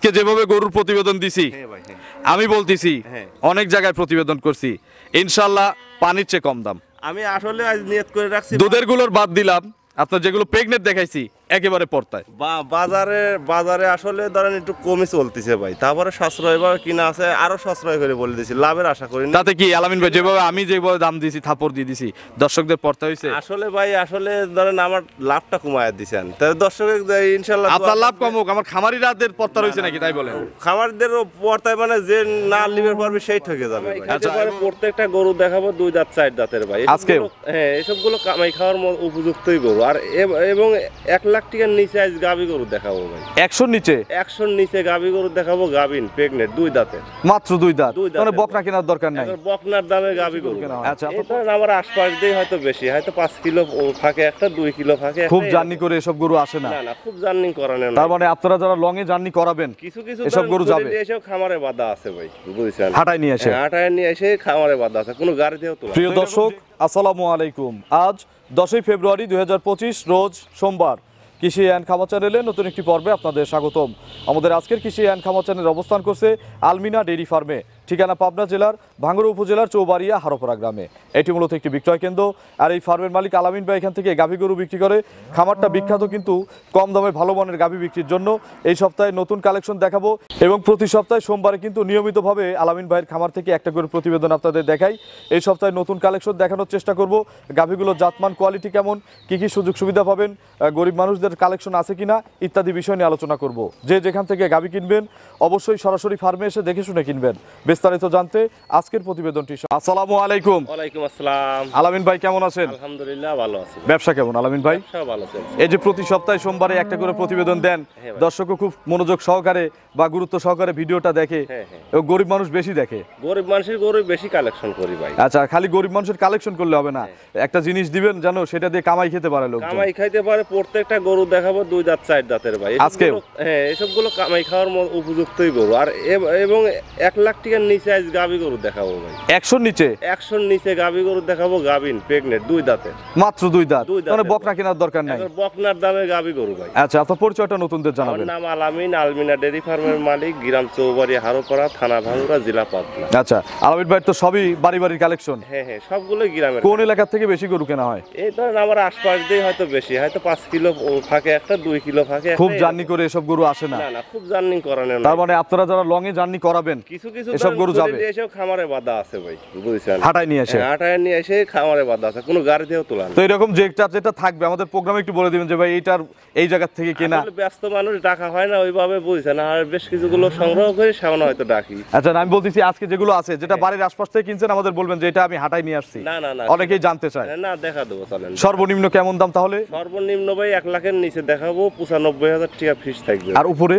আজকে যেভাবে গরুর প্রতিবেদন দিছি আমি বলতেছি অনেক জায়গায় প্রতিবেদন করছি, ইনশাল্লাহ পানির চেয়ে কম দাম। আমি আসলে আজ নিয়ত করে রাখছি দুধের গুলোর বাদ দিলাম, আপনার যেগুলো প্রেগনেন্ট দেখাইছি একেবারে পড়তায়। বাজারে আসলে ধরেন একটু কমই চলতেছে ভাই, তারপরে সাশ্রয় বা কিনা আছে আরো সাশ্রয় করে বলে দিছি, লাভের আশা করি না। তাতে কি আলামিন ভাই যেভাবে আমি যেভাবে দাম দিছি থাপড় দিয়ে দিছি দর্শকদের পড়তে হয়েছে? আসলে ভাই আসলে ধরেন আমার লাভটা কমায় দিছেন, তাই দর্শকের ইনশাল্লাহ আপনার লাভ কমুক, আমার খামারিরাদের পড়তা রয়েছে নাকি তাই বলেন? খামারদেরও পর্তায় মানে যে না লিভার পারবে সেই ঠকে যাবে। আচ্ছা, প্রত্যেকটা গরু দেখাবো 2 দাঁত 4 দাঁতের ভাই আজকে। হ্যাঁ এসবগুলো কামাই খাওয়ার উপযুক্তই গরু, আর এবং 1 লাখ টাকার নিচে আজ গাবি গরু দেখাবো ভাই। 100 নিচে 100 নিচে গাবি গরু দেখাবো, গাবিন প্রেগনেন্ট 2 দাঁতের, মাত্র 2 দাঁত, দুই দাঁতের। মানে বকনা কেনার দরকার নাই। এখন বকনার দামে গাবি গরু। আচ্ছা, এটা আমার আশপাশ দিয়ে হয়তো বেশি, হয়তো 5 কিলো ফাঁকে একটা, 2 কিলো ফাঁকে একটা। খুব জার্নি করে এসব গরু আসে না। না না, খুব জার্নি করানো না। তার মানে আপনারা যারা লং এ জার্নি করাবেন কিছু এসব গরু যাবে, এসব খামারে বাঁধা আছে ভাই, বুঝছেন? হাটায় নিয়ে এসে। হাটায় নিয়ে এসে খামারে বাঁধা আছে, কোনো গাড়িতেও তোলা। প্রিয় দর্শক আসসালামু আলাইকুম, আজ 10ই ফেব্রুয়ারি 2025 রোজ সোমবার। কৃষি অ্যান্ড খামার চ্যানেলে নতুন একটি পর্বে আপনাদের স্বাগতম। আমাদের আজকের কৃষি অ্যান্ড খামার চ্যানেল অবস্থান করছে আলমিনা ডেইরি ফার্মে, ঠিকানা পাবনা জেলার ভাঙ্গুড়া উপজেলার চৌবাড়িয়া হারোপাড়া গ্রামে। এটি মূলত একটি বিক্রয় কেন্দ্র, আর এই ফার্মের মালিক আলামিন ভাই এখান থেকে গাভী গরু বিক্রি করে। খামারটা বিখ্যাত কিন্তু কম দামে ভালো মানের গাভী বিক্রির জন্য। এই সপ্তাহে নতুন কালেকশন দেখাবো এবং প্রতি সপ্তাহে সোমবারে কিন্তু নিয়মিতভাবে আলামিন ভাইয়ের খামার থেকে একটা করে প্রতিবেদন আপনাদের দেখাই। এই সপ্তাহে নতুন কালেকশন দেখানোর চেষ্টা করব, গাভীগুলোর জাতমান কোয়ালিটি কেমন, কি কি সুযোগ সুবিধা পাবেন, গরিব মানুষদের কালেকশন আছে কিনা ইত্যাদি বিষয় নিয়ে আলোচনা করব। যে যেখান থেকে গাভী কিনবেন অবশ্যই সরাসরি ফার্মে এসে দেখে শুনে কিনবেন। বিস্তারিত জানতে আজকের প্রতিবেদনটি। আসসালামু আলাইকুম। ওয়ালাইকুম আসসালাম। আলামিন ভাই কেমন আছেন? আলহামদুলিল্লাহ ভালো আছি। ব্যবসা কেমন আলামিন ভাই? সব ভালো আছে। এই যে প্রতি সপ্তাহে সোমবারে একটা করে প্রতিবেদন দেন, দর্শকও খুব মনোযোগ সহকারে বা গুরুত্ব সহকারে ভিডিওটা দেখে এবং গরিব মানুষ বেশি দেখে। গরিব মানুষের গরু বেশি কালেকশন করি ভাই। আচ্ছা, খালি গরিব মানুষের কালেকশন করলে হবে না, একটা জিনিস দিবেন জানো সেটা দিয়ে কামাই খেতে পারে লোক। কামাই খাইতে পারে, প্রত্যেকটা গরু দেখাবো 2 দাঁত 4 দাঁতের ভাই আজকে। হ্যাঁ এসবগুলো কামাই খাওয়ার উপযুক্তই গরু, আর এবং 1 লাখ টাকার নিচে আজ গাবি গরু দেখাবো ভাই। 100 নিচে 100 নিচে গাবি গরু দেখাবো, গাবিন প্রেগনেন্ট 2 দাঁতের, মাত্র 2 দাঁত, মানে বকনা কেনার দরকার নাই। বকনার দামে গাবি গরু ভাই। আচ্ছা, আপনার পরিচয়টা নতুনদের আমার জানাবেন। নাম আলামিন, আলমিনা ডেইরি ফার্মের মালিক, গ্রাম চৌবাড়ি হারোপাড়া, থানা ভাঙ্গুড়া, জেলা পাবনা। আচ্ছা, আলামিন ভাই তো সবই বাড়ি বাড়ির কালেকশন। হ্যাঁ হ্যাঁ সবগুলোই গ্রামের। কোন এলাকা থেকে বেশি গরু কেনা হয়? এই ধরেন আমার আশপাশ দিয়ে হয়তো বেশি, হয়তো 5 কিলো ফাঁকে একটা, 2 কিলো ফাঁকে একটা। খুব জার্নি করে এসব গরু আসে না। না না, খুব জার্নি করানো না। তার মানে আপনারা যারা লং এ জার্নি করাবেন কিছু এসব গরু যাবে, এসব খামারে বাঁধা আছে ভাই, বুঝছেন? হাটায় নিয়ে এসে। হাটায় নিয়ে এসে খামারে বাঁধা আছে, কোনো গাড়িতেও তোলা না। তো এরকম যেটা যেটা থাকবে আমাদের প্রোগ্রামে একটু বলে দিবেন যে ভাই এইটার এই জায়গা থেকে কেনা। আসলে ব্যস্ত মানুষ ডাকা হয় না ওইভাবে, বুঝছেন? আর বেশ কিছুগুলো সংগ্রহ করে সামনে হয়তো ডাকি। আচ্ছা, আমি বলতেছি আজকে যেগুলো আছে যেটা বাড়ির আশপাশ থেকে কিনছেন আমাদের বলবেন যে এটা আমি হাটায় নিয়ে আসছি। না না না, অনেকেই জানতে চায়। না দেখা দেবো, চলেন। সর্বনিম্ন কেমন দাম তাহলে? সর্বনিম্ন ভাই 1 লাখের নিচে দেখাবো, 95,000 টাকা ফিস থাকবে। আর উপরে?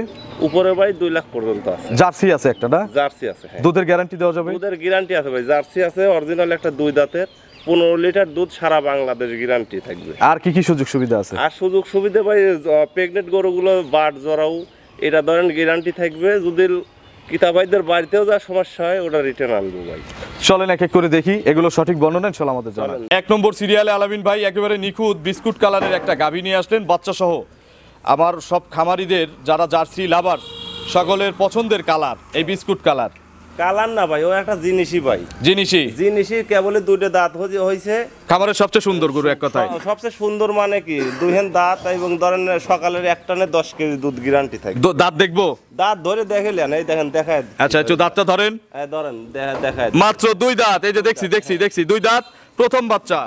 উপরে ভাই 2 লাখ পর্যন্ত আছে। জার্সি আছে একটা না? জার্সি আছে, হ্যাঁ। দুধের গ্যারান্টি দেওয়া যাবে? দুধের গ্যারান্টি আছে ভাই, জার্সি আছে অরিজিনাল একটা 2 দাঁতের, 15 লিটার দুধ, সারা বাংলাদেশ গ্যারান্টি থাকবে। আর কি কি সুযোগ সুবিধা আছে? আর সুযোগ সুবিধা ভাই প্রেগনেন্ট গরুগুলো বাট জরাও এটা ধরেন গ্যারান্টি থাকবে, যদি কিতাবাইদের বাড়িতেও যা সমস্যা হয় ওটা রিটার্ন আনবো ভাই। চলেন এক এক করে দেখি এগুলো সঠিক বর্ণনা ইনশাআল্লাহ আমাদের জানান। 1 নম্বর সিরিয়ালে আলামিন ভাই একেবারে নিখুঁত বিস্কুট কালারের একটা গাভী নিয়ে আসলেন বাচ্চা সহ। আমার সব খামারিদের যারা জার্সি লাভার সকলের পছন্দের কালার এই বিস্কুট কালার। কালার না ভাই, ও একটা জিনিসই ভাই, জিনিসই কেবল 2টা দাঁত হয়েছে। খামারের সবচেয়ে সুন্দর গরু এক কথায়। সবচেয়ে সুন্দর মানে কি 2 দাঁত, এবং ধরেন সকালের এক টানে 10 কেজি দুধ গ্যারান্টি থাকে। দাঁত দেখবো? দাঁত ধরে দেখাইলেন, এই দেখেন দেখায়। আচ্ছা, একটু দাঁতটা ধরেন। ধরেন দেখায়। মাত্র 2 দাঁত, এই যে দেখছি 2 দাঁত, প্রথম বাচ্চা।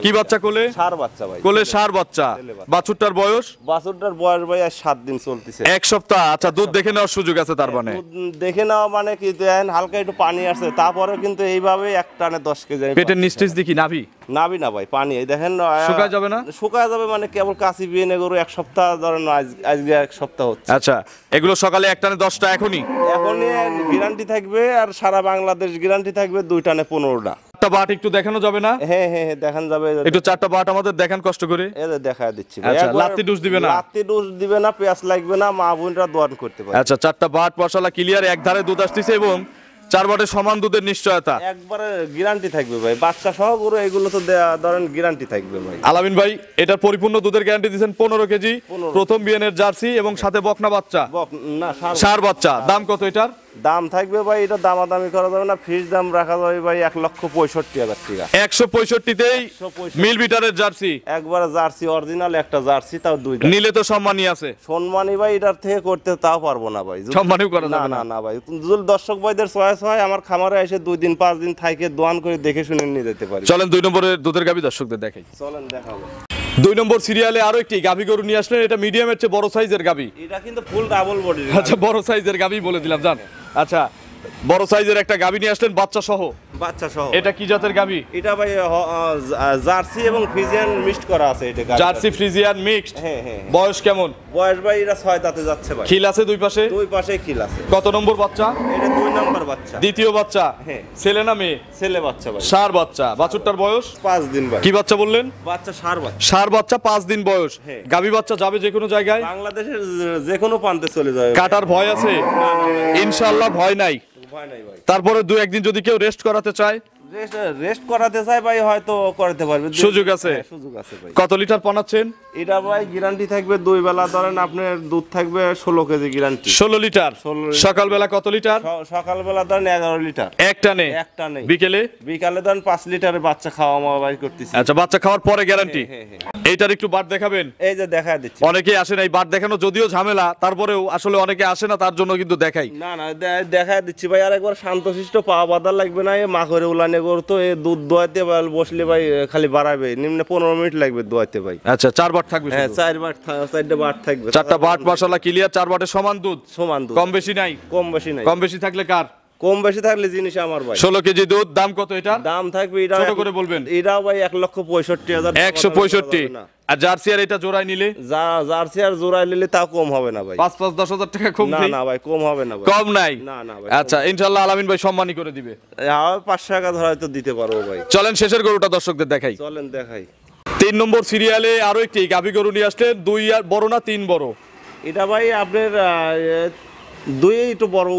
কি বাচ্চা? কোলে ষাঁড় বাচ্চা ভাই। কোলে ষাঁড় বাচ্চা। বাছুরটার বয়স? বাছুরটার বয়স ভাই 7 দিন চলতেছে, 1 সপ্তাহ। আচ্ছা, দুধ দেখে নেওয়ার সুযোগ আছে তার মানে? দেখে নেওয়া মানে কি দেন হালকা একটু পানি আছে, তারপরে কিন্তু এইভাবে এক টানে 10 কেজি। পেটের নিচে দেখি নাভি না ভাই, পানি এই দেখেন। শুকায় যাবে না? শুকায় যাবে মানে কেবল কাশি বিয়ে গরু 1 সপ্তাহ, ধরেন আজকে 1 সপ্তাহ হচ্ছে। আচ্ছা, এগুলো সকালে এক টানে 10টা এখনই গ্যারান্টি থাকবে, আর সারা বাংলাদেশ গ্যারান্টি থাকবে 2 টানে 15টা। বাট একটু দেখানো যাবে না? হ্যাঁ দেখান যাবে, একটু 4টা বাট আমাদের দেখান কষ্ট করে। দেখায় দিচ্ছি। আচ্ছা, লাত্তি ডোজ দিবে না? লাত্তি ডোজ দিবে না, পেঁয়াজ লাগবে না, মা বোনরা দোয়ান করতে পারে। আচ্ছা, 4টা বাট মশলা ক্লিয়ার, এক ধারে দুধ আসতেছে এবং চার বাটে সমান দুধের নিশ্চয়তা। একবারে গ্যারান্টি থাকবে ভাই, বাচ্চা সহ গরু এগুলো তো ধরেন গ্যারান্টি থাকবে ভাই। আলামিন ভাই এটার পরিপূর্ণ দুধের গ্যারান্টি দিয়েছেন 15 কেজি, 15 প্রথম বিয়ানের জার্সি এবং সাথে বকনা বাচ্চা, না ষাঁড় বাচ্চা। দাম কত এটার? দাম থাকবে ভাই, এটা দামাদামি করা যাবে না, ফিক্স দাম রাখা যাবে ভাই 1,65,000 টাকা। 165তেই 165 মিল বিটারের জার্সি, একবারে জার্সি অরিজিনাল একটা জার্সি, তাও 2 দাঁত। নিলে তো সম্মানই আছে। সম্মানী ভাই এটার থেকে করতে তাও পারবো না ভাই, সম্মানীও করা না যাবে না না। না ভাই, যদি দর্শক ভাইদের চয়েস হয় আমার খামারে এসে 2 দিন 5 দিন থাইকে দোয়ান করে দেখে শুনে নিয়ে যেতে পারি। চলেন 2 নম্বরের দুধের গাভী দর্শকদের দেখাই। চলেন দেখাবো। 2 নম্বর সিরিয়ালে আরো একটি গাভী গরু নিয়ে আসলেন, এটা মিডিয়ামের চেয়ে বড় সাইজের গাভী। এটা কিন্তু ফুল ডাবল বডি। আচ্ছা, বড় সাইজের গাভী বলে দিলাম জান। আচ্ছা, বড় সাইজের একটা গাভী নিয়ে আসলেন বাচ্চা সহ। বাচ্চা সহ। এটা কি জাতের গাভী? এটা ভাই জার্সি এবং ফ্রিজিয়ান মিক্সড করা আছে এটা গাভীটা। Jersey Friesian mixed. হ্যাঁ হ্যাঁ। বয়স কেমন? বয়স ভাই এটা 6 দাঁতে যাচ্ছে ভাই। খিল আছে দুই পাশে? দুই পাশে খিল আছে। কত নম্বর বাচ্চা? এটা 2 নম্বর বাচ্চা। দ্বিতীয় বাচ্চা? হ্যাঁ। ছেলে না মেয়ে? ছেলে বাচ্চা ভাই। ষাঁড় বাচ্চা। বাছুরটার বয়স 5 দিন ভাই। কি বাচ্চা বললেন? বাচ্চা ষাঁড় বাচ্চা। ষাঁড় বাচ্চা 5 দিন বয়স। হ্যাঁ। গাভী বাচ্চা যাবে যে কোনো জায়গায়? বাংলাদেশের যে কোনো প্রান্তে চলে যাবে। কাটার ভয় আছে? ইনশাআল্লাহ ভয় নাই। ভয় নাই ভাই। তারপরে 2-1 দিন যদি কেউ রেস্ট করাতে চায়, রেস্ট করাতে চাই ভাই, হয়তো করতে পারবে। সুযোগ আছে? হ্যাঁ, সুযোগ আছে ভাই। কত লিটার পানাচ্ছেন? এটা ভাই গ্যারান্টি থাকবে 2 বেলা, ধরেন আপনার দুধ থাকবে 16 কেজি গ্যারান্টি। 16 লিটার। 16 লিটার। সকালবেলা কত লিটার? সকালবেলা ধরেন 11 লিটার। একটা নেই? একটা নেই। বিকেলে? বিকালে ধরেন 5 লিটারের বাচ্চা খাওয়া মাওয়া বাই করতেছি। আচ্ছা, বাচ্চা খাওয়ার পরে গ্যারান্টি। হ্যাঁ, হ্যাঁ। এইটার একটু বাট দেখাবেন? এই যে দেখা দিচ্ছি। অনেকেই আসে না, এই বাট দেখানো যদিও ঝামেলা, তারপরেও আসলে অনেকে আসে না, তার জন্য কিন্তু দেখাই। না না দেখা দিচ্ছি ভাই, আর একবার শান্তশিষ্ট পাওয়া বাদার লাগবে না, এ মা করে উলানে করতো, এ দুধ দোয়াতে বসলে ভাই খালি বাড়াবে, নিম্নে 15 মিনিট লাগবে দোয়াতে ভাই। আচ্ছা, 4 বাট থাকবে? হ্যাঁ, 4 বাট থাকবে। 4টা বাট মাশাআল্লাহ ক্লিয়ার, 4 বাটে সমান দুধ। সমান দুধ। কম বেশি নাই? কম বেশি নাই। কম বেশি থাকলে কার? কম বেশি থাকলে জিনিস আমার ভাই। 16 কেজি দুধ। দাম কত এটা? দাম থাকবে এটা ছোট করে বলবেন। এটাও ভাই 1,65,000। 165। আর জার্সি আর এটা জোড়ায় নিলে? জার্সি আর জোড়ায় নিলে তাও কম হবে না ভাই। 5-10 হাজার টাকা কম না দেই? না ভাই, কম হবে না ভাই। কম নাই? না না ভাই। আচ্ছা, ইনশাআল্লাহ আলামিন ভাই সম্মানই করে দিবে। 500 টাকা ধরে হয়তো দিতে পারবো ভাই। চলেন শেষের গরুটা দর্শকদের দেখাই। চলেন দেখাই। 3 নম্বর সিরিয়ালে আরো একটি গাভী গরু নিয়ে আসলেন। 2 আর বড় না 3 বড়? এটা ভাই আপনার 2 একটু বড়,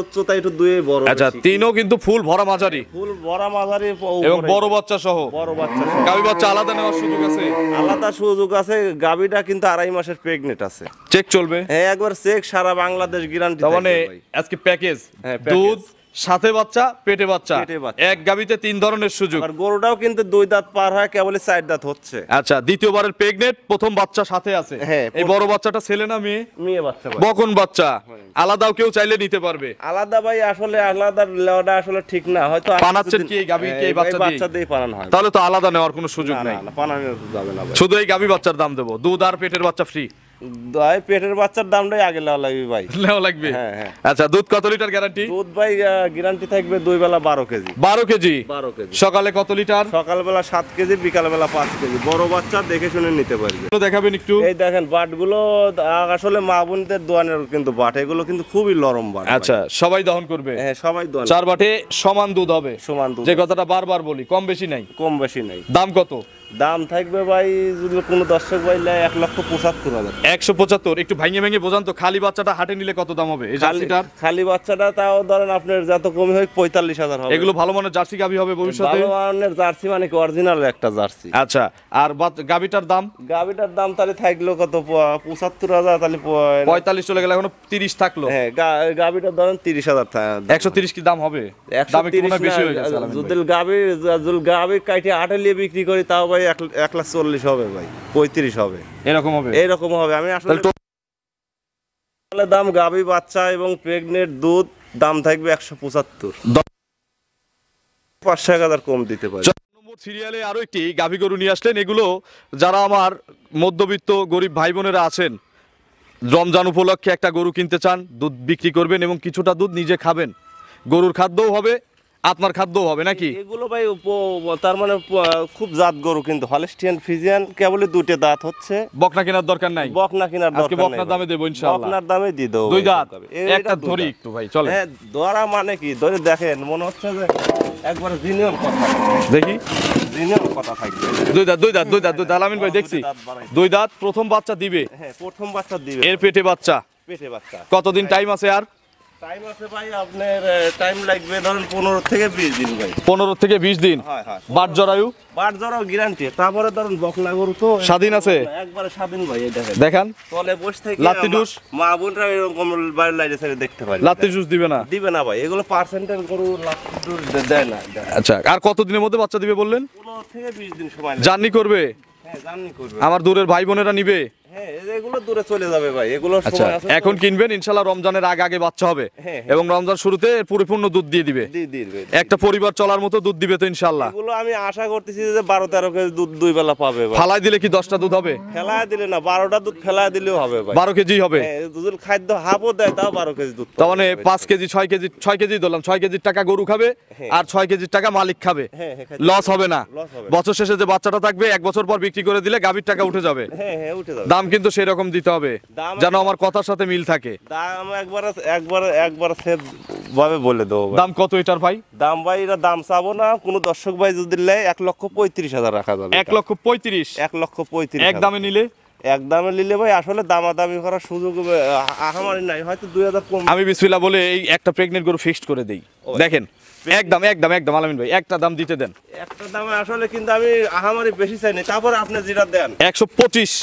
উচ্চতা একটু 2 বড়। আচ্ছা, 3ও কিন্তু ফুল ভরা মাঝারি ফুল বড় মাঝারি এবং বড় বাচ্চা সহ। বড় বাচ্চা। গাভী বাচ্চা আলাদা নেওয়ার সুযোগ আছে? আলাদা সুযোগ আছে। গাভীটা কিন্তু 2.5 মাসের প্রেগনেন্ট আছে। চেক চলবে? হ্যাঁ, একবার চেক, সারা বাংলাদেশ গ্যারান্টি তার মানে থাকবে ভাই। আজকে প্যাকেজ, হ্যাঁ, প্যাকেজ। দুধ সাথে বাচ্চা পেটে বাচ্চা, পেটে বাচ্চা। এক গাভীতে 3 ধরনের সুযোগ। আর গরুটাও কিন্তু 2 দাঁত পার হয়, কেবল 4 দাঁত হচ্ছে। আচ্ছা, দ্বিতীয়বারের প্রেগনেন্ট, প্রথম বাচ্চা সাথে আছে। হ্যাঁ, এই বড় বাচ্চাটা ছেলে না মেয়ে? মেয়ে বাচ্চা ভাই। বকন বাচ্চা। আলাদাও কেউ চাইলে নিতে পারবে? আলাদা ভাই আসলে আলাদা লেওয়াটা আসলে ঠিক না, হয়তো পানাচ্ছেন কি এই গাভীকে এই বাচ্চা দিয়ে? বাচ্চা দিয়ে পানানো হয়। তাহলে তো আলাদা নেওয়ার কোনো সুযোগ না নাই। না, পানানো যাবে না ভাই। শুধু এই গাভী বাচ্চার দাম দেবো, দুধ আর পেটের বাচ্চা ফ্রি। ভাই পেটের বাচ্চার দামটাই আগে নেওয়া লাগবে ভাই। নেওয়া লাগবে? হ্যাঁ, হ্যাঁ। আচ্ছা, দুধ কত লিটার গ্যারান্টি? দুধ ভাই গ্যারান্টি থাকবে 2 বেলা 12 কেজি। 12 কেজি? 12 কেজি। সকালে কত লিটার? সকালবেলা 7 কেজি, বিকালবেলা 5 কেজি। বড় বাচ্চা দেখে শুনে নিতে পারবে। এগুলো দেখাবেন একটু? এই দেখেন বাটগুলো, আসলে মা বোনদের দোয়ানের কিন্তু বাট, এগুলো কিন্তু খুবই নরম বাট। আচ্ছা, সবাই দহন করবে? হ্যাঁ, সবাই দোয়ান। 4 বাটে সমান দুধ হবে? সমান দুধ। যে কথাটা বারবার বলি, কম বেশি নাই? কম বেশি নাই। দাম কত? দাম থাকবে ভাই, যদি কোনো দর্শক ভাই নেয় 1,75,000। 175। একটু ভাঙে ভেঙে বোঝান তো, খালি বাচ্চাটা হাটে নিলে কত দাম হবে এই জার্সিটার? খালি বাচ্চাটা তাও ধরেন আপনার যত কমই হয় 45,000 হবে। এগুলো ভালো মানের জার্সি গাভী হবে ভবিষ্যতে? ভালো মানের জার্সি মানে কি অরিজিনাল একটা জার্সি। আচ্ছা, আর গাভীটার দাম? গাভিটার দাম তাহলে থাকলো কত, 75,000, তাহলে 45 চলে গেলে এখনো 30 থাকলো। হ্যাঁ, গাভিটার ধরেন 30,000। 130 কি দাম হবে? দাম একটু মনে হয় বেশি হয়ে গেছে আলামিন ভাই। যদি গাভি কাইটে 8 লিয়ে বিক্রি করি তাও ভাই 1,40,000 হবে ভাই, 35 হবে, এরকম হবে? এইরকম হবে। আমি আসলে দাম গাভি বাচ্চা এবং প্রেগনেন্ট দুধ দাম থাকবে 175। 5,000 কম দিতে পারি। সিরিয়ালে আরো একটি গাভী গরু নিয়ে আসলেন। এগুলো যারা আমার মধ্যবিত্ত গরিব ভাই বোনেরা আছেন, রমজান উপলক্ষে একটা গরু কিনতে চান, দুধ বিক্রি করবেন এবং কিছুটা দুধ নিজে খাবেন, গরুর খাদ্যও হবে আপনার খাদ্যও হবে নাকি? এগুলো ভাই তার মানে খুব জাত গরু, কিন্তু হলস্টিয়ান ফ্রিজিয়ান কেবল 2টে দাঁত হচ্ছে। বকনা কেনার দরকার নাই? বকনা কেনার দরকার আজকে নাই। বকনার দামে দেব ইনশাআল্লাহ। বকনার দামে দি দেব। 2 দাঁত এটা একটা 2 ধরি দাঁত। একটু ভাই চলে। হ্যাঁ, ধরা মানে কি, ধরে দেখেন মনে হচ্ছে যে একবার জিনিয়র কথা। দেখি জিনিয়র কথা থাকবে। 2 দাঁত 2 দাঁত 2 দাঁত 2 দাঁত আলামিন ভাই দেখছি 2 দাঁত প্রথম বাচ্চা দিবে। হ্যাঁ, প্রথম বাচ্চা দিবে। এর পেটে বাচ্চা? পেটে বাচ্চা। কতদিন টাইম আছে আর? টাইম আছে ভাই, আপনার টাইম লাগবে ধরুন 15 থেকে 20 দিন ভাই। 15 থেকে 20 দিন। হ্যাঁ হ্যাঁ। বাট জরায়ু বাট জরাও গ্যারান্টি। তারপরে ধরুন বকনা গরু তো স্বাধীন আছে? একবারে স্বাধীন ভাই। এই দেখেন দেখান তলে বসে থেকে লাত্তি ডুস? মা বোনরা এরকম বাইরে লাইটে ছেড়ে দেখতে পারে। লাত্তি জুস দিবে না? দিবে না ভাই, এগুলো পার্সেন্টের গরু লাত্তি ডুস দেয় না। আচ্ছা, আর কত দিনের মধ্যে বাচ্চা দিবে বললেন? 15 থেকে 20 দিন সময় লাগে। জার্নি করবে? হ্যাঁ জার্নি করবে। আমার দূরের ভাই বোনেরা নিবে? হ্যাঁ এগুলো দূরে চলে যাবে ভাই, এগুলো আচ্ছা, সময় আছে। এখন কিনবেন ইনশাআল্লাহ রমজানের আগে আগে বাচ্চা হবে হ্যাঁ, এবং রমজান শুরুতে পরিপূর্ণ দুধ দিয়ে দিবে। দিবে। একটা পরিবার চলার মতো দুধ দিবে তো ইনশাআল্লাহ? এগুলো আমি আশা করতেছি যে 12-13 কেজি দুধ দুই বেলা পাবে ভাই। ফালাই দিলে কি 10টা দুধ হবে? ফেলায় দিলে না, 12টা দুধ ফেলায় দিলেও হবে ভাই। 12 কেজি হবে? হ্যাঁ, দুধের খাদ্য হাফও দেয় তাও 12 কেজি দুধ তার পাবে মানে ভাই। 5 কেজি 6 কেজি ধরলাম, 6 কেজির টাকা গরু খাবে হ্যাঁ। আর 6 কেজির টাকা মালিক খাবে। হ্যাঁ, হ্যাঁ, লস হবে না? লস হবে না। বছর শেষে যে বাচ্চাটা থাকবে 1 বছর পর বিক্রি করে দিলে গাভীর টাকা উঠে যাবে। হ্যাঁ হ্যাঁ উঠে যাবে। দাম কিন্তু সেই রকম দিতে হবে দাম যেন আমার কথার সাথে মিল থাকে। দাম একবার সেট ভাবে বলে দেবো ভাই। দাম কত এটার ভাই? দাম ভাই এটা দাম চাবো না, কোন দর্শক ভাই যদি নেয় 1,35,000 রাখা যাবে। 1,35,000? 1,35,000 এক দামে নিলে? এক দামে নিলে ভাই আসলে দামাদামি করার সুযোগ আহামারি নাই, হয়তো 2,000 কম। আমি বিসমিল্লাহ বলে এই একটা প্রেগনেন্ট গরু ফিক্সড করে দেই। দেখেন একদম আলামিন ভাই একটা দাম দিতে দেন। একটা দামে আসলে কিন্তু আমি আহামারি বেশি চাই না, তারপরে আপনি যেটা দেন। 125?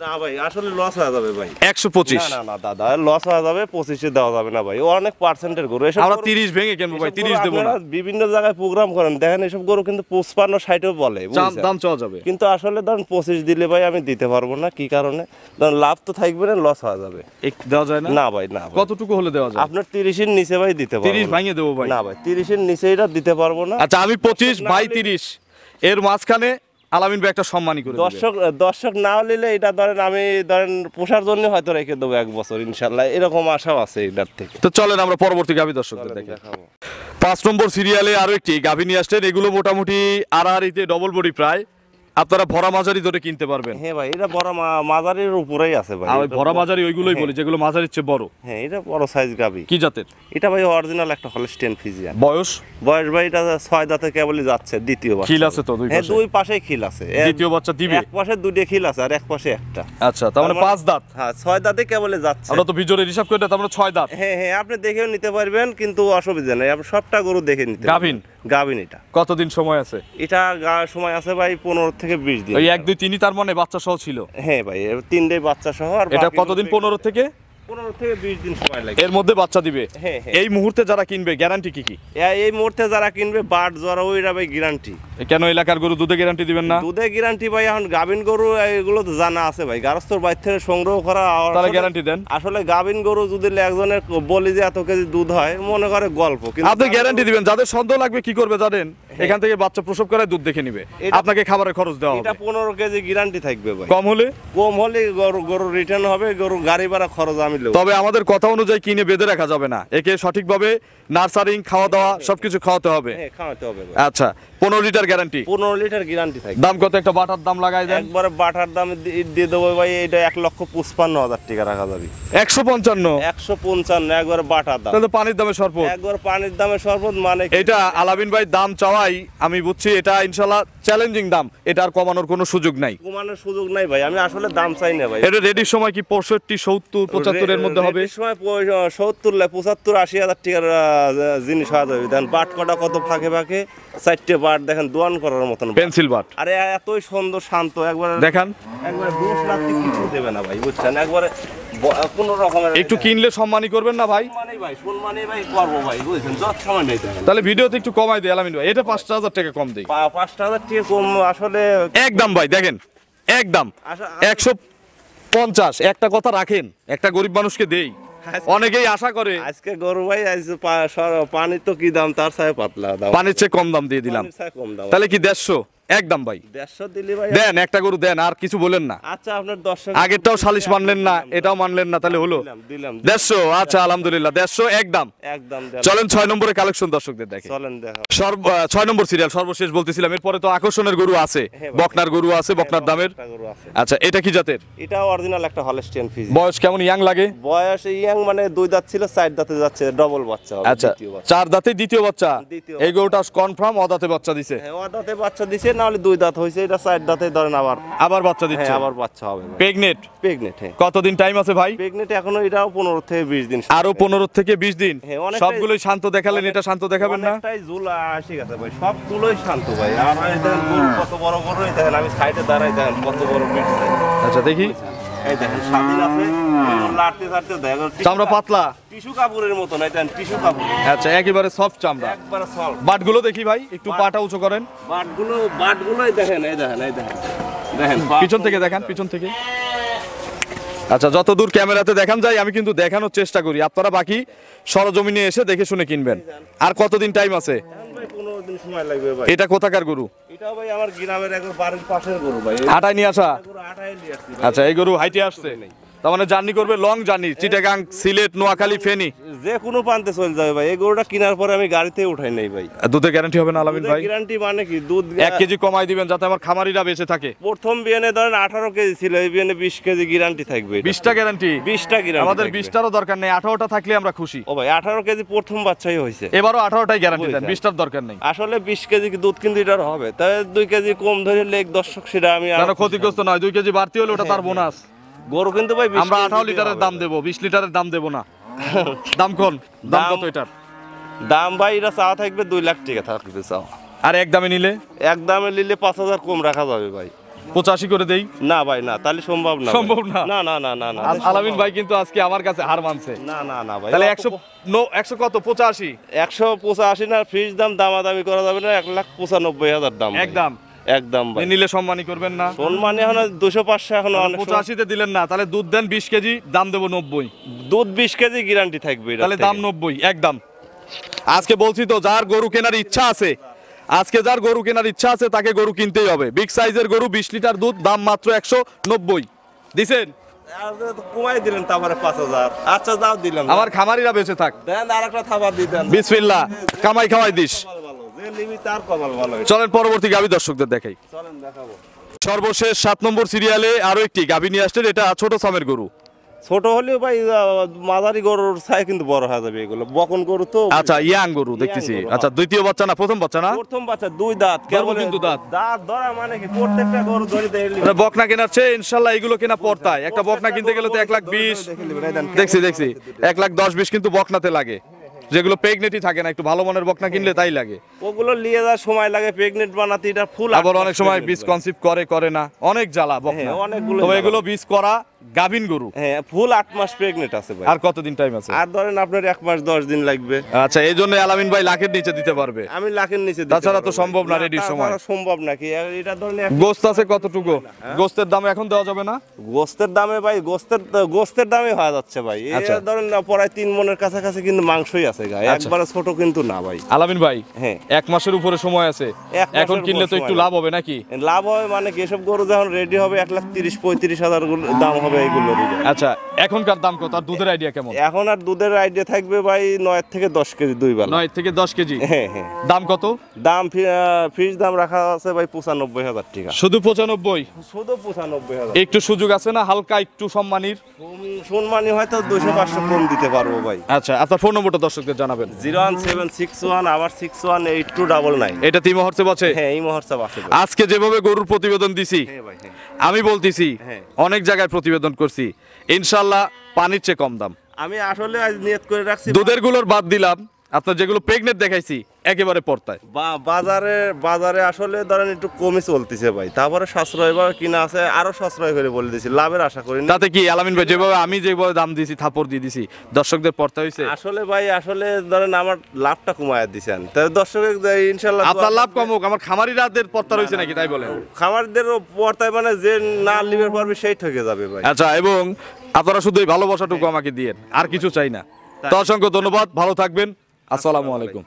না ভাই আসলে লস হয়ে যাবে ভাই। 125? না দাদা লস হয়ে যাবে, 25-এ দেওয়া যাবে না ভাই, ও অনেক পার্সেন্টের গরু। এসব আমরা গরু- 30 ভেঙে কিনবো ভাই, এসব 30 গরু দেবো না। আপনারা বিভিন্ন জায়গায় প্রোগ্রাম করেন, দেখেন এসব গরু কিন্তু 55-60ও বলে, বুঝছেন? দাম চাওয়া যাবে কিন্তু আসলে ধরুন 25 দিলে ভাই আমি দিতে পারবো না। কি কারণে? ধরুন লাভ তো থাকবে না, লস হয়ে যাবে। দেওয়া যায় না? না ভাই না ভাই। কতটুকু হলে দেওয়া যায়? আপনার 30-এর নিচে ভাই দিতে পারবো 30 না। ভাঙিয়ে দেবো ভাই। না ভাই 30-এর নিচে এটা দিতে পারবো না। আচ্ছা আমি 25 ভাই 30 এর মাঝখানে আলামিন ভাই একটা সম্মানী করে দিবেন। দর্শক না নিলে এটা আমি পোষার জন্য হয়তো রেখে দেবো 1 বছর ইনশাল্লাহ, এরকম আশাও আছে এটার থেকে। তো চলেন আমরা পরবর্তী গাভী দর্শকদের দেখি। দেখাবো। 5 নম্বর সিরিয়ালে আরো একটি গাভী নিয়ে আসছেন। এগুলো মোটামুটি আড়াআড়িতে ডবল বডি প্রায়, আপনারা ভরা মাঝারি ধরে কিনতে পারবেন। হ্যাঁ ভাই এটা বড় মাঝারির উপরেই আছে ভাই। আর ওই এটা ভরা মাঝারি ওইগুলোই হ্যাঁ। বলি যেগুলো মাঝারির চেয়ে বড়। হ্যাঁ এটা বড় সাইজ গাবি। কি জাতের? এটা ভাই অরিজিনাল একটা হলস্টেইন ফ্রিজিয়ান। বয়স ভাই এটা 6 দাঁতে কেবলই যাচ্ছে, দ্বিতীয় বাচ্চা। খিল আছে তো দুই হ্যাঁ পাশে? দুই পাশেই খিল আছে। দ্বিতীয় বাচ্চা দিবে? এক পাশে দুটো খিল আছে আর এক পাশে একটা। আচ্ছা তার মানে 5 দাঁত। হ্যাঁ 6 দাঁতে কেবলই যাচ্ছে। আমরা তো ভিজরের হিসাব করে তার মানে 6 দাঁত। হ্যাঁ হ্যাঁ আপনি দেখেও নিতে পারবেন, কিন্তু অসুবিধা নেই, আপনি সবটা গরু দেখে নিতে পারবেন। গাভীন? গাভীন এটা। কতদিন সময় আছে? এটা সময় আছে ভাই 15 থেকে 20 দিন। ওই 1 2 3 তার মানে বাচ্চা সহ ছিল? হ্যাঁ ভাই 3টে বাচ্চা সহ। আর এটা বাকি কতদিন? গরু 15 থেকে 15 থেকে 20 দিন সময় লাগে। এর মধ্যে বাচ্চা দিবে? হ্যাঁ হ্যাঁ। এই মুহূর্তে যারা কিনবে গ্যারান্টি কি কি? এই মুহূর্তে যারা কিনবে বাট জ্বর ওইটা ভাই গ্যারান্টি। কেন এলাকার গরু দুধে গ্যারান্টি দিবেন না? দুধে গ্যারান্টি ভাই, এখন গাভিন গরু এগুলো তো জানা আছে ভাই, গারস্থর বাইর থেকে সংগ্রহ করা। তাহলে গ্যারান্টি দেন। আসলে গাভিন গরু যদি একজনের বলি যে এত কেজি দুধ হয়, মনে করে গল্প, কিন্তু আপনি গ্যারান্টি দিবেন। যাদের সন্দেহ লাগবে কি করবে জানেন? এখান থেকে বাচ্চা প্রসব করে দুধ দেখে নিবে, আপনাকে খাবারের খরচ দেওয়া এটা হবে। 15 কেজি গ্যারান্টি থাকবে ভাই। কম হলে? কম হলে গরু রিটার্ন হবে, গরু গাড়ি ভাড়া খরচ আমি নেব। তবে আমাদের কথা অনুযায়ী কিনে বেঁধে রাখা যাবে না, একে সঠিকভাবে নার্সারিং খাওয়া দাওয়া সবকিছু খাওয়াতে হবে। হ্যাঁ খাওয়াতে হবে ভাই। আচ্ছা 15 লিটার গ্যারান্টি। 15 লিটার গ্যারান্টি থাকবে। দাম কত? একটা বাটার দাম লাগাই দেন। একবারে বাটার দামে দিয়ে দেবো ভাই, এটা 1,55,000 টাকা রাখা যাবে। 155? 155 একবারে বাটার দাম। তাহলে পানির দামে শরবত? একবার পানির দামে শরবত মানে কি? এটা আলামিন ভাই দাম চাওয়াই আমি বুঝছি, এটা ইনশাল্লাহ চ্যালেঞ্জিং দাম, এটা আর কমানোর কোনো সুযোগ নাই। কমানোর সুযোগ নাই ভাই, আমি আসলে দাম চাই না ভাই। এটা রেডির সময় কি 65 70 75 এর মধ্যে হবে? রেটের সময় 70 75 80,000 টাকার জিনিস হওয়া যাবে। দেখেন বাট কটা কত ফাঁকে ফাঁকে, 4টে বাট দেখেন দোয়ান করার মতন বাট। Pencil but. আরে এতই সুন্দর শান্ত, একবারে দেখান। একবারে দোষ রাত্রি কিছু দেবে না ভাই, বুঝছেন? একবারে কোনো রকমের একটু কিনলে সম্মানই করবেন না ভাই? সম্মানই ভাই করবো ভাই, বুঝছেন? যত সময় নেই তাহলে ভিডিওতে একটু কমাই দেয় আলামিন ভাই, এটা 5,000 টাকা কম দেই। 5,000 টাকা কম আসলে একদম ভাই দেখেন, একদম 150। একটা কথা রাখেন, একটা গরিব মানুষকে দেই, অনেকেই আশা করে। আজকে গরু ভাই পানি তো কি দাম, তার সাথে পাতলা দাম, পানির চেয়ে কম দাম দিয়ে দিলাম। পানির চেয়ে কম দাম। তাহলে কি 150? একদম ভাই 150 দিলি ভাই। দেন, একটা গরু দেন, আর কিছু বলেন না। আচ্ছা আপনার দর্শক আগেরটাও সালিশ মানলেন না, এটাও মানলেন না, তাহলে হলো দিলাম 150। আচ্ছা আলহামদুলিল্লাহ 150 একদম। একদম দেন। চলেন 6 নম্বরে কালেকশন দর্শকদের দেখে। চলেন দেখো। 6 নম্বর সিরিয়াল সর্বশেষ বলতেছিলাম, এরপরে তো আকর্ষণের গরু আছে, হ্যাঁ ভাই। বকনার গরু আছে, বকনার দামের। একটা গরু আছে। আচ্ছা এটা কি জাতের? এটা অরিজিনাল একটা হলস্টেইন ফ্রিজিয়ান। বয়স কেমন? ইয়াং লাগে? বয়স ইয়াং মানে 2 দাঁত ছিল, 4 দাঁতে যাচ্ছে, ডবল বাচ্চা হবে। আচ্ছা দ্বিতীয় বাচ্চা। 4 দাঁতে দ্বিতীয় বাচ্চা। দ্বিতীয় এই গরুটা কনফার্ম অদাঁতে বাচ্চা দিছে? হ্যাঁ, ও দাঁতে বাচ্চা দিছে, না হলে 2 দাঁত হয়েছে, এটা 4 দাঁতে ধরেন আবার বাচ্চা দিচ্ছে, হ্যাঁ আবার বাচ্চা হবে। প্রেগনেট? প্রেগনেট, হ্যাঁ। কতদিন টাইম আছে ভাই? প্রেগনেট এখনো এটাও 15 থেকে 20 দিন। আরো 15 থেকে 20 দিন? হ্যাঁ, অনেকটাই- সবগুলোই শান্ত দেখালেন, এটা শান্ত দেখাবেন না? অনেকটাই ঝুল আসে গেছে ভাই, সবগুলোই শান্ত ভাই। আর এই দেখেন গরু কত বড় বড়, এই দেখেন আমি সাইডে দাঁড়াই, দেখেন কত বড় পিঠ। আচ্ছা দেখি, এই দেখেন স্বাধীন আছে, লাড়তে লাড়তে দেখেন চামড়া পাতলা, টিস্যু কাপড়ের মতো না, দেখেন টিস্যু কাপড়, আচ্ছা একেবারে সফট চামড়া। একবারে সল্ট। বাটগুলো দেখি ভাই, একটু পাটা উঁচু করেন, বাটগুলোই দেখেন, এই দেখেন, এই দেখেন, দেখেন পিছন থেকে দেখান, পিছন থেকে। আচ্ছা যতদূর ক্যামেরাতে দেখান যায় আমি কিন্তু দেখানোর চেষ্টা করি, আপনারা বাকি সরজমিনে এসে দেখে শুনে কিনবেন। আর কতদিন টাইম আছে? ভাই 15 দিন সময় লাগবে ভাই। এটা কোথাকার গরু? এটা ভাই আমার গ্রামের একবার বাড়ির পাশের গরু ভাই। হাটায় নিয়ে আসা? গরু আটাই নিয়ে আসছি ভাই। আচ্ছা এই গরু হাইটে আসছে, তার মানে জার্নি করবে, লং জার্নি, চিটাগাং, সিলেট, নোয়াখালী, ফেনী, যে কোনো প্রান্তে চলে যাবে ভাই। এই গরুটা কেনার পরে আমি গাড়িতে উঠাই নাই ভাই। দুধের গ্যারান্টি হবে না আলামিন ভাই? গ্যারান্টি মানে কি, দুধ 1 কেজি কমাই দিবেন যাতে আমার খামারিরা বেঁচে থাকে। প্রথম বিয়ানে ধরেন 18 কেজি ছিল, এই বিয়ানে 20 কেজি গ্যারান্টি থাকবে। 20টা গ্যারান্টি? 20টা গ্যারান্টি। আমাদের 20টারও দরকার নেই, 18টা থাকলে আমরা খুশি। ও ভাই 18 কেজি প্রথম বাচ্চাই হয়েছে, এবারও 18টাই গ্যারান্টি দেন, বুঝছেন। 20টার দরকার নেই। আসলে 20 কেজি দুধ কিন্তু এটার হবে, তাই 2 কেজি কম ধরে লেগ দর্শক, সেটা আমি কেন ক্ষতিগ্রস্ত নয়, 2 কেজি বাড়তি হলে ওটা তার বোনাস। গরু কিন্তু ভাই 20 আমরা কেজি 18 লিটারের দাম দেবো, 20 লিটারের দাম দেবো না। দাম কোন, দাম কত এটার? দাম ভাই এটা চাওয়া থাকবে 2 লাখ টাকা থাকবে চাও। আর এক দামে নিলে? এক দামে নিলে 5000 কম রাখা যাবে ভাই। 85 করে দেই? না ভাই না, তাহলে সম্ভব না ভাই। সম্ভব না? না না না না না আলামিন ভাই কিন্তু আজকে আমার কাছে হার মানছে। না না না ভাই, তাহলে 100 কত, 85? 185 না, ফ্রিজ দাম দামাদামি করা যাবে না, 1,95,000 দাম ভাই। একদম একদম ভাই। নিলে সম্মানী করবেন না? সম্মান এখন 200-500 এখন অনেক সময়। 85-তে দিলেন না, তাহলে দুধ দেন 20 কেজি, দাম দেবো 90। দুধ 20 কেজি গ্যারান্টি থাকবে এটা, তাহলে দাম 90 একদম। আজকে বলছি তো, যার গরু কেনার ইচ্ছা আছে, আজকে যার গরু কেনার ইচ্ছা আছে তাকে গরু কিনতেই হবে। বিগ সাইজের গরু, 20 লিটার দুধ, দাম মাত্র 190 দিছেন। কমাই দিলেন তারপরে 5000। আচ্ছা দাও দিলাম। আমার খামারিরা বেঁচে থাক। দেন আরেকটা থাবার দিতেন। বিসমিল্লাহ, কামাই খাওয়াই দিস। ভালো যে লিবি তার কপাল ভালো। চলেন পরবর্তী গাভী দর্শকদের দেখাই। চলেন দেখাবো। সর্বশেষ 7 নম্বর সিরিয়ালে আরো একটি গাভী নিয়ে আসছেন, এটা ছোট সামের গরু। ছোট হলেও ভাই মাঝারি গরুর ছাই কিন্তু বড় হয়ে যাবে এগুলো, বকন গরু তো। আচ্ছা ইয়াং গরু দেখতেছি। গরু, আচ্ছা দ্বিতীয় বাচ্চা না প্রথম বাচ্চা না? প্রথম বাচ্চা, 2 দাঁত কেবল, কিন্তু দাঁত। দাঁত ধরা মানে কি প্রত্যেকটা গরু ধরে দেখলি মানে বকনা কেনার চেয়ে ইনশাল্লাহ এগুলো কেনা পড়তায়। একটা বকনা কিনতে গেলে তো 1,20,000, দেখছি 1,10,20 কিন্তু বকনাতে লাগে, যেগুলো প্রেগনেটই থাকে না। একটু ভালো মানের বকনা কিনলে তাই লাগে। ওগুলো নিয়ে যাওয়ার সময় লাগে, প্রেগনেন্ট বানাতে এটা ফুল। আবার অনেক সময় বীজ কনসিভ করে না, অনেক জ্বালা বকনা। হ্যাঁ, অনেকগুলো তো জ্বালা। এগুলো বীজ করা গাভিন গরু। হ্যাঁ ফুল 8 মাস প্রেগনেন্ট আছে ভাই। আর কতদিন টাইম আছে? আর ধরেন আপনার 1 মাস 10 দিন লাগবে। আচ্ছা এই জন্য আলামিন ভাই লাখের নিচে দিতে পারবে? আমি লাখের নিচে দিতে তাছাড়া তো পারবো সম্ভব না ভাই। রেডির তাছাড়া সময়। সম্ভব নাকি এটা ধরেন গোস্ত আছে কতটুকু? গোস্তের দাম এখন দেওয়া যাবে না? গোস্তের দামে ভাই, গোস্তের দামে হওয়া যাচ্ছে ভাই। আচ্ছা। ধরেন না প্রায় 3 মনের কাছাকাছি কিন্তু মাংসই আছে গায়ে, আচ্ছা। একবারে ছোট কিন্তু না ভাই। আলামিন ভাই হ্যাঁ 1 মাসের উপরে সময় আছে, 1 মাসের এখন কিনলে তো উপর একটু সময় লাভ হবে নাকি? লাভ হবে মানে কি, এসব গরু যখন রেডি হবে 1,30,000-35,000 দাম হবে এইগুলোর। আচ্ছা এখনকার দাম কত, আর দুধের আইডিয়া কেমন? এখন আর দুধের আইডিয়া থাকবে ভাই 9 থেকে 10 কেজি 2 বেলা। 9 থেকে 10 কেজি। হ্যাঁ হ্যাঁ। দাম কত? দাম ফিক্স দাম রাখা আছে ভাই 95,000 টাকা। শুধু 95? শুধু 95,000। একটু সুযোগ আছে না, হালকা একটু সম্মানীর? সম্মানী হয়তো 200-500 কম দিতে পারবো ভাই। আচ্ছা আপনার ফোন নম্বরটা দর্শকদের জানাবেন। 01761 আবার 618299। এটা তিমো হচ্ছে বছে। হ্যাঁ এই মুহূর্তে আছে ভাই। আজকে যেভাবে গরুর প্রতিবেদন দিছি, হ্যাঁ ভাই হ্যাঁ। আমি বলতেছি হ্যাঁ। অনেক জায়গায় প্রতিবেদন করছি, ইনশাল্লাহ পানির চেয়ে কম দাম। আমি আসলে আজ নিয়ত করে রাখছি দুধের গুলোর বাদ দিলাম, আপনার যেগুলো প্রেগনেন্ট দেখাইছি একেবারে পড়তায়। বাজারে আসলে ধরেন একটু কমই চলতেছে ভাই, তারপরে সাশ্রয় বা কিনা আছে আরো সাশ্রয় করে বলে দিছি, লাভের আশা করি না। তাতে কি আলামিন ভাই যেভাবে আমি যেভাবে দাম দিয়েছি থাপড় দিয়ে দিছি, দর্শকদের পড়তা হয়েছে? আসলে ভাই আসলে ধরেন আমার লাভটা কমায় দিছেন, তাই দর্শকের ইনশাল্লাহ আপনার লাভ কমুক, আমার খামারিরাদের পড়তা রয়েছে নাকি তাই বলেন? খামারদের পর্তায় মানে যে না লিভার পারবে সেই ঠকে যাবে ভাই। আচ্ছা এবং আপনারা শুধু এই ভালোবাসাটুকু আমাকে দিয়েন, আর কিছু চাই না। তো অসংখ্য ধন্যবাদ, ভালো থাকবেন, আসসালামু আলাইকুম।